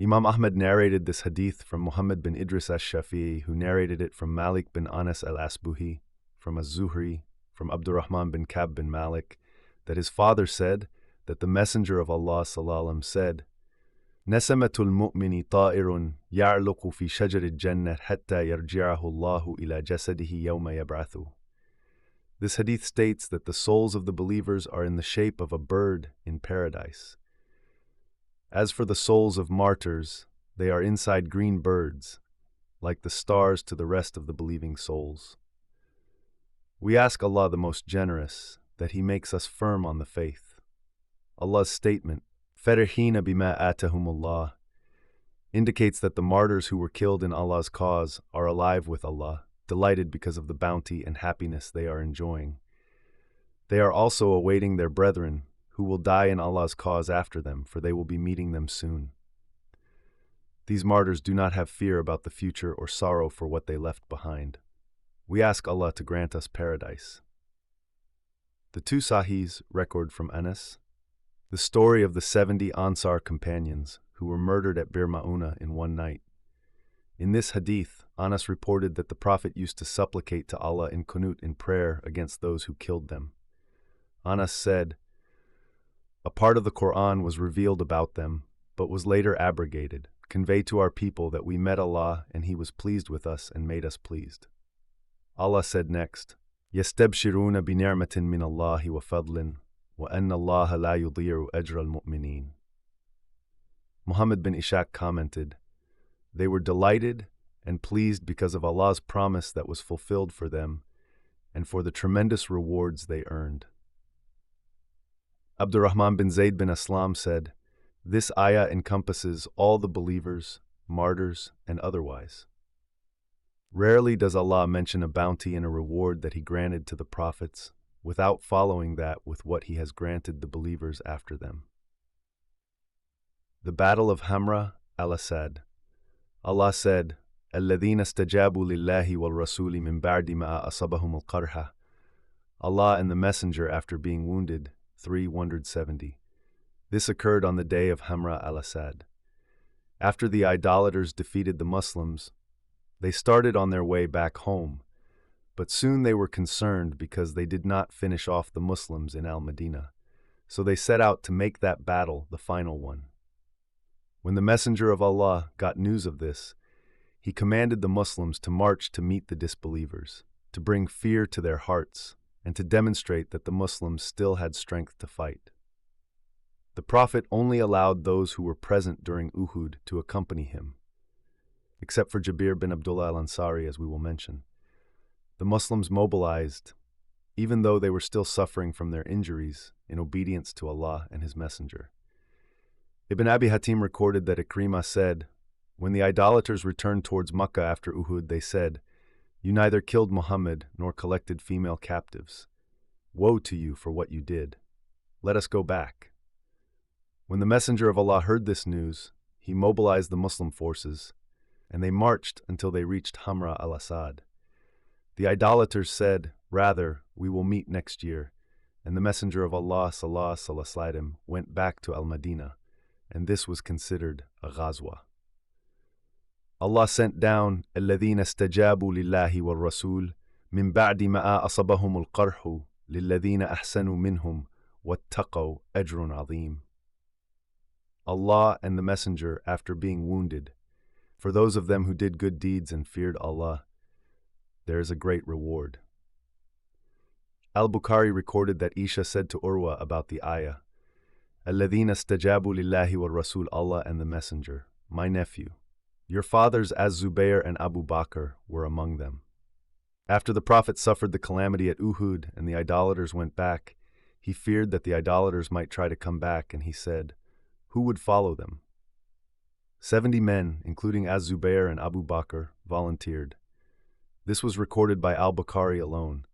Imam Ahmad narrated this hadith from Muhammad bin Idris al-Shafi'i, who narrated it from Malik bin Anas al-Asbuhi, from Az-Zuhri, from Abdurrahman bin Kab bin Malik, that his father said that the Messenger of Allah sallallahu said, "Nasamatul mu'mini ta'irun ya'luqu fi shajar al-jannah hatta yarji'ahu Allahu ila jasadihi yawma yab'athu." This hadith states that the souls of the believers are in the shape of a bird in paradise. As for the souls of martyrs, they are inside green birds, like the stars to the rest of the believing souls. We ask Allah the Most Generous that He makes us firm on the faith. Allah's statement, "Farihina bima atahumullah," indicates that the martyrs who were killed in Allah's cause are alive with Allah, delighted because of the bounty and happiness they are enjoying. They are also awaiting their brethren, who will die in Allah's cause after them, for they will be meeting them soon. These martyrs do not have fear about the future or sorrow for what they left behind. We ask Allah to grant us paradise. The two Sahihs record from Anas the story of the 70 Ansar companions who were murdered at Bir Ma'una in one night. In this hadith, Anas reported that the Prophet used to supplicate to Allah in qunut in prayer against those who killed them. Anas said, "A part of the Quran was revealed about them, but was later abrogated. Convey to our people that we met Allah and He was pleased with us and made us pleased." Allah said next, "Yastabshiruna bi ni'matin min Allahi wa fadlin, wa anna Allah la yudhi'u ajra al-mu'minin." Muhammad bin Ishaq commented, "They were delighted and pleased because of Allah's promise that was fulfilled for them and for the tremendous rewards they earned." Abdurrahman bin Zayd bin Aslam said, "This ayah encompasses all the believers, martyrs, and otherwise. Rarely does Allah mention a bounty and a reward that He granted to the prophets without following that with what He has granted the believers after them." The Battle of Hamra al-Asad. Allah said, "Alladhina istajabu lillahi wal rasuli min ba'di ma asabahum al-qarha." Allah and the Messenger after being wounded, 370. This occurred on the day of Hamra al-Asad. After the idolaters defeated the Muslims, they started on their way back home, but soon they were concerned because they did not finish off the Muslims in al-Madinah, so they set out to make that battle the final one. When the Messenger of Allah got news of this, he commanded the Muslims to march to meet the disbelievers, to bring fear to their hearts, and to demonstrate that the Muslims still had strength to fight. The Prophet only allowed those who were present during Uhud to accompany him, except for Jabir bin Abdullah al-Ansari, as we will mention. The Muslims mobilized, even though they were still suffering from their injuries, in obedience to Allah and His Messenger. Ibn Abi Hatim recorded that Ikrimah said, "When the idolaters returned towards Makkah after Uhud, they said, 'You neither killed Muhammad nor collected female captives. Woe to you for what you did. Let us go back.' When the Messenger of Allah heard this news, he mobilized the Muslim forces, and they marched until they reached Hamra al-Asad. The idolaters said, 'Rather, we will meet next year,' and the Messenger of Allah sallallahu alaihi wasallam went back to al-Madinah, and this was considered a ghazwa. Allah sent down الَّذِينَ اسْتَجَابُوا لِلَّهِ وَالرَّسُولِ مِنْ بَعْدِ مَا أَصَبَهُمُ الْقَرْحُ لِلَّذِينَ أَحْسَنُوا مِنْهُمْ وَاتَّقَوْا أَجْرٌ عَظِيمٌ. Allah and the Messenger after being wounded, for those of them who did good deeds and feared Allah, there is a great reward. Al-Bukhari recorded that Isha said to Urwa about the ayah, "Alladhina istajabu lillahi wa rasul," Allah and the Messenger, "My nephew, your fathers Az-Zubayr and Abu Bakr were among them." After the Prophet suffered the calamity at Uhud and the idolaters went back, he feared that the idolaters might try to come back, and he said, "Who would follow them?" 70 men, including Az-Zubayr and Abu Bakr, volunteered. This was recorded by Al-Bukhari alone.